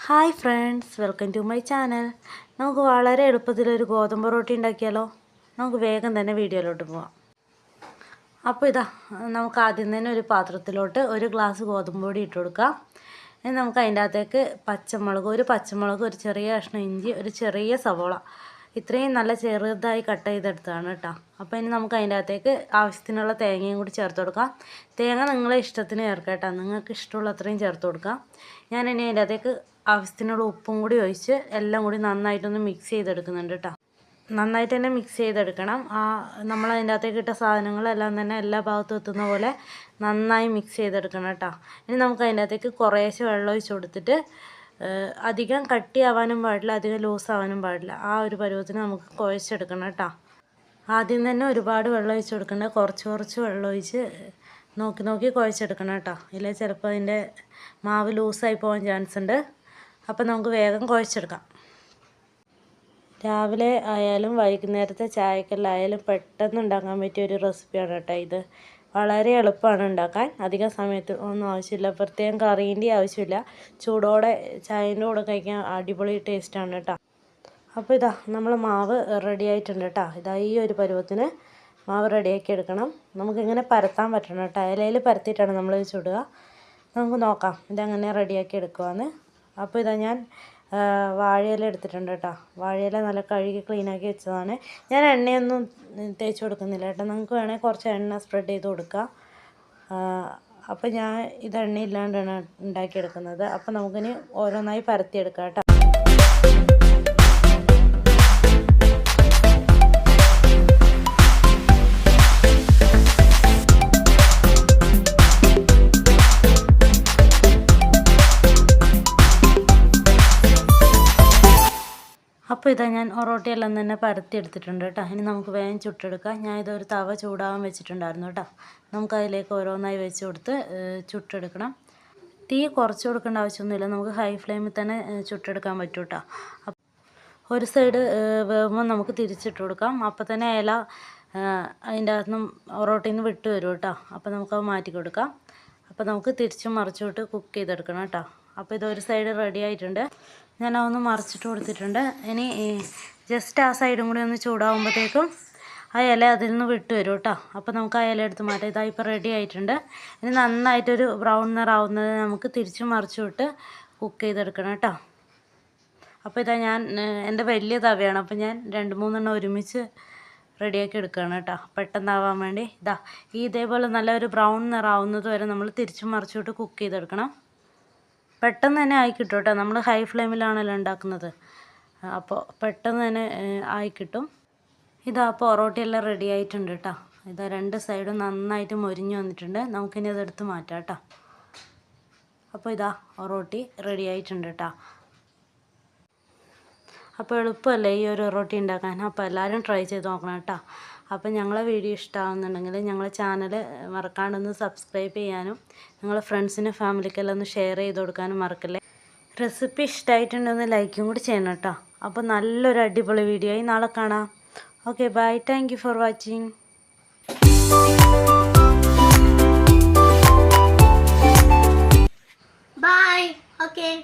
Hi friends, welcome to my channel. നമുക്ക് വളരെ എളുപ്പത്തിലൊരു ഗോതമ്പ് റൊട്ടി ഉണ്ടാക്കിയാലോ? നമുക്ക് വേഗം തന്നെ വീഡിയോയിലോട്ട് പോവാം. അപ്പോൾ നമുക്ക് ആദ്യം തന്നെ ഒരു പാത്രത്തിലോട്ട് ഒരു ഗ്ലാസ് ഗോതമ്പ് പൊടി ഇട്ട് കൊടുക്കാം. ഇനി നമുക്ക് അതിൻ്റെ അകത്തേക്ക് ഒരു പച്ചമുളക്, ഒരു ചെറിയ കഷ്ണം ഇഞ്ചി, ഒരു ചെറിയ സവോള, ഇത്രയും നല്ല ചെറുതായി കട്ട് ചെയ്തെടുത്തതാണ് കേട്ടോ. അപ്പോൾ ഇനി നമുക്ക് അതിൻ്റെ അകത്തേക്ക് ആവശ്യത്തിനുള്ള തേങ്ങയും കൂടി ചേർത്ത് കൊടുക്കാം. തേങ്ങ നിങ്ങളെ ഇഷ്ടത്തിന് ചേർക്കാം കേട്ടോ, നിങ്ങൾക്ക് ഇഷ്ടമുള്ള അത്രയും ചേർത്ത് കൊടുക്കാം. ഞാനിനി അതിൻ്റെ അകത്തേക്ക് ആവശ്യത്തിനുള്ള ഉപ്പും കൂടി ഒഴിച്ച് എല്ലാം കൂടി നന്നായിട്ടൊന്ന് മിക്സ് ചെയ്തെടുക്കുന്നുണ്ട് കേട്ടോ. നന്നായിട്ട് തന്നെ മിക്സ് ചെയ്തെടുക്കണം. നമ്മൾ അതിൻ്റെ അകത്തേക്ക് ഇട്ട സാധനങ്ങളെല്ലാം തന്നെ എല്ലാ ഭാഗത്തും എത്തുന്ന പോലെ നന്നായി മിക്സ് ചെയ്തെടുക്കണം കേട്ടോ. ഇനി നമുക്ക് അതിൻ്റെ അകത്തേക്ക് കുറേശ്ശെ വെള്ളം ഒഴിച്ച് കൊടുത്തിട്ട് അധികം കട്ടിയാവാനും പാടില്ല, അധികം ലൂസാവാനും പാടില്ല. ആ ഒരു പരുവത്തിന് നമുക്ക് കുഴച്ചെടുക്കണം കേട്ടോ. ആദ്യം തന്നെ ഒരുപാട് വെള്ളം ഒഴിച്ച് കൊടുക്കണ്ട, കുറച്ച് വെള്ളം ഒഴിച്ച് നോക്കി കുഴച്ചെടുക്കണം കേട്ടോ. ഇല്ലെങ്കിൽ ചിലപ്പോൾ അതിൻ്റെ മാവ് ലൂസായി പോകാൻ ചാൻസ് ഉണ്ട്. അപ്പോൾ നമുക്ക് വേഗം കുഴച്ചെടുക്കാം. രാവിലെ ആയാലും വൈകുന്നേരത്തെ ചായക്കെല്ലായാലും പെട്ടെന്ന് ഉണ്ടാക്കാൻ പറ്റിയ ഒരു റെസിപ്പിയാണ് കേട്ടോ ഇത്. വളരെ എളുപ്പമാണ് ഉണ്ടാക്കാൻ, അധികം സമയത്ത് ഒന്നും ആവശ്യമില്ല, പ്രത്യേകം കറീൻ്റെ ആവശ്യമില്ല. ചൂടോടെ ചായൻ്റെ കൂടെ കഴിക്കാൻ അടിപൊളി ടേസ്റ്റാണ് കേട്ടോ. അപ്പോൾ നമ്മൾ മാവ് റെഡി ആയിട്ടുണ്ട് കേട്ടോ. ഈ ഒരു പരുവത്തിന് മാവ് റെഡിയാക്കി എടുക്കണം. നമുക്കിങ്ങനെ പരത്താൻ പറ്റണം കേട്ടോ. ഇലയിൽ പരത്തിയിട്ടാണ് നമ്മൾ ചുടുക. നമുക്ക് നോക്കാം ഇതങ്ങനെ റെഡിയാക്കി എടുക്കുവാന്ന്. അപ്പോൾ ഞാൻ വാഴയില എടുത്തിട്ടുണ്ട് കേട്ടോ. വാഴയില നല്ല കഴുകി ക്ലീനാക്കി വെച്ചതാണ്. ഞാൻ എണ്ണയൊന്നും തേച്ച് കൊടുക്കുന്നില്ല കേട്ടോ. നിങ്ങൾക്ക് വേണമെങ്കിൽ കുറച്ച് എണ്ണ സ്പ്രെഡ് ചെയ്ത് കൊടുക്കാം. അപ്പോൾ ഞാൻ എണ്ണ ഇല്ലാണ്ടാണ് ഉണ്ടാക്കിയെടുക്കുന്നത്. അപ്പോൾ നമുക്കിനി ഓരോന്നായി പരത്തിയെടുക്കാം കേട്ടോ. അപ്പോൾ ഞാൻ ഒറോട്ടിയെല്ലാം തന്നെ പരത്തി എടുത്തിട്ടുണ്ട് കേട്ടോ. ഇനി നമുക്ക് വേഗം ചുട്ടെടുക്കാം. ഞാൻ ഇതൊരു തവ ചൂടാവാൻ വെച്ചിട്ടുണ്ടായിരുന്നു കേട്ടോ. നമുക്കതിലേക്ക് ഓരോന്നായി വെച്ച് കൊടുത്ത് ചുട്ടെടുക്കണം. തീ കുറച്ച് കൊടുക്കേണ്ട ആവശ്യമൊന്നുമില്ല, നമുക്ക് ഹൈ ഫ്ലെയിമിൽ തന്നെ ചുട്ടെടുക്കാൻ പറ്റും കേട്ടോ. ഒരു സൈഡ് വേകുമ്പോൾ നമുക്ക് തിരിച്ചിട്ട് കൊടുക്കാം. അപ്പോൾ തന്നെ ഇല അതിൻ്റെ അകത്തുനിന്നും ഒറോട്ടിയിൽ നിന്ന് വിട്ട് വരും കേട്ടോ. അപ്പോൾ നമുക്കത് മാറ്റി കൊടുക്കാം. അപ്പോൾ നമുക്ക് തിരിച്ചും മറിച്ചിട്ട് കുക്ക് ചെയ്തെടുക്കണം കേട്ടോ. അപ്പോൾ ഇതൊരു സൈഡ് റെഡി ആയിട്ടുണ്ട്. ഞാൻ അതൊന്ന് മറിച്ചിട്ട് കൊടുത്തിട്ടുണ്ട്. ഇനി ജസ്റ്റ് ആ സൈഡും കൂടി ഒന്ന് ചൂടാകുമ്പോഴത്തേക്കും ആ ഇല അതിൽ നിന്ന് വിട്ട് വരും കേട്ടോ. അപ്പോൾ നമുക്ക് ആ ഇല എടുത്ത് മാറ്റാം. ഇപ്പോൾ റെഡി ആയിട്ടുണ്ട്. ഇനി നന്നായിട്ടൊരു ബ്രൗൺ നിറാവുന്നത് നമുക്ക് തിരിച്ചും മറിച്ചിട്ട് കുക്ക് ചെയ്തെടുക്കണം കേട്ടോ. അപ്പോൾ ഞാൻ എൻ്റെ വലിയ തവയാണ്, അപ്പോൾ ഞാൻ 2-3 ഒരുമിച്ച് റെഡിയാക്കി എടുക്കുകയാണ് കേട്ടോ, പെട്ടെന്നാവാൻ വേണ്ടി. ഇതേപോലെ നല്ലൊരു ബ്രൗൺ നിറാവുന്നത് വരെ നമ്മൾ തിരിച്ചും മറിച്ചിട്ട് കുക്ക് ചെയ്തെടുക്കണം. പെട്ടെന്ന് തന്നെ ആയി കിട്ടും കേട്ടോ. നമ്മൾ ഹൈ ഫ്ലെയിമിലാണല്ലോ ഉണ്ടാക്കുന്നത്, അപ്പോൾ പെട്ടെന്ന് തന്നെ ആയി കിട്ടും. അപ്പോൾ ഒറോട്ടിയെല്ലാം റെഡി ആയിട്ടുണ്ട് കേട്ടോ. 2 സൈഡും നന്നായിട്ട് മൊരിഞ്ഞ് വന്നിട്ടുണ്ട്. നമുക്കിനി അതെടുത്ത് മാറ്റാം കേട്ടോ. അപ്പോൾ ഒറോട്ടി റെഡി ആയിട്ടുണ്ട് കേട്ടോ. അപ്പോൾ എളുപ്പമല്ലേ ഈ ഒരു ഒറോട്ടി ഉണ്ടാക്കാൻ. അപ്പോൾ എല്ലാവരും ട്രൈ ചെയ്ത് നോക്കണം കേട്ടോ. അപ്പോൾ ഞങ്ങളെ വീഡിയോ ഇഷ്ടമാകുന്നുണ്ടെങ്കിൽ ഞങ്ങളെ ചാനൽ മറക്കാണ്ടൊന്ന് സബ്സ്ക്രൈബ് ചെയ്യാനും നിങ്ങളെ ഫ്രണ്ട്സിനും ഫാമിലിക്കെല്ലാം ഒന്ന് ഷെയർ ചെയ്ത് കൊടുക്കാനും മറക്കല്ലേ. റെസിപ്പി ഇഷ്ടമായിട്ടുണ്ടെന്ന് ലൈക്കും കൂടി ചെയ്യണം കേട്ടോ. അപ്പോൾ നല്ലൊരു അടിപൊളി വീഡിയോ ആയി നാളെ കാണാം. Okay, bye. Thank you for watching. Bye. Okay.